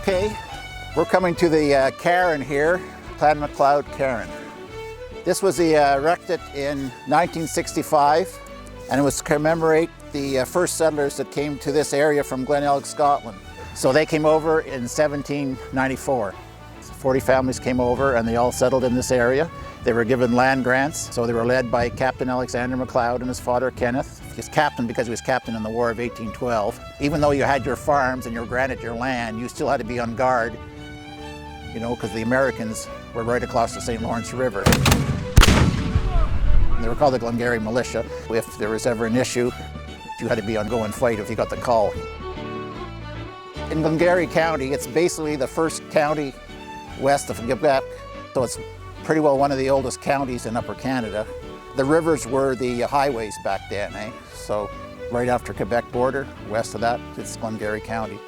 Okay, we're coming to the cairn here, Clan MacLeod Cairn. This was erected in 1965, and it was to commemorate the first settlers that came to this area from Glenelg, Scotland. So they came over in 1794. 40 families came over and they all settled in this area. They were given land grants, so they were led by Captain Alexander MacLeod and his father Kenneth. He's captain because he was captain in the War of 1812. Even though you had your farms and you were granted your land, you still had to be on guard, you know, because the Americans were right across the St.Lawrence River. They were called the Glengarry Militia. If there was ever an issue, you had to be on go and fight if you got the call. In Glengarry County, it's basically the first county west of Quebec, so it's pretty well one of the oldest counties in Upper Canada. The rivers were the highways back then, eh? So right after Quebec border, west of that, it's Glengarry County.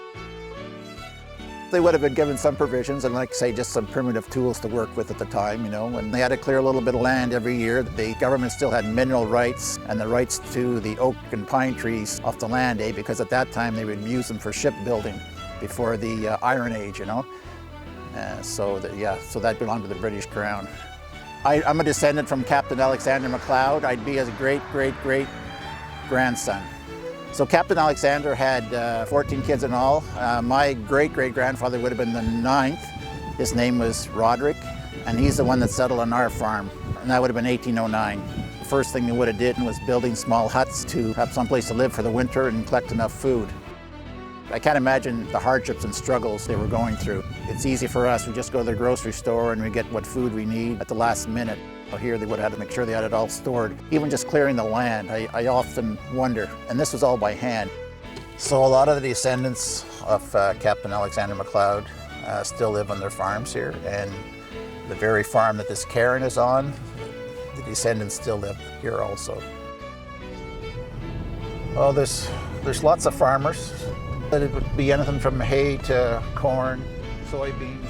They would have been given some provisions and, like say, just some primitive tools to work with at the time, you know, and they had to clear a little bit of land every year. The government still had mineral rights and the rights to the oak and pine trees off the land, eh? Because at that time they would use them for shipbuilding before the Iron Age, you know. So that belonged to the British Crown. I'm a descendant from Captain Alexander MacLeod. I'd be his great-great-great-grandson. So Captain Alexander had 14 kids in all. My great-great-grandfather would have been the 9th. His name was Roderick, and he's the one that settled on our farm, and that would have been 1809. The first thing they would have did was building small huts to have someplace to live for the winter and collect enough food. I can't imagine the hardships and struggles they were going through. It's easy for us, we just go to the grocery store and we get what food we need at the last minute. Here they would have had to make sure they had it all stored. Even just clearing the land, I often wonder, and this was all by hand. So a lot of the descendants of Captain Alexander MacLeod still live on their farms here, and the very farm that this cairn is on, the descendants still live here also. Oh, there's lots of farmers. It would be anything from hay to corn, soybeans,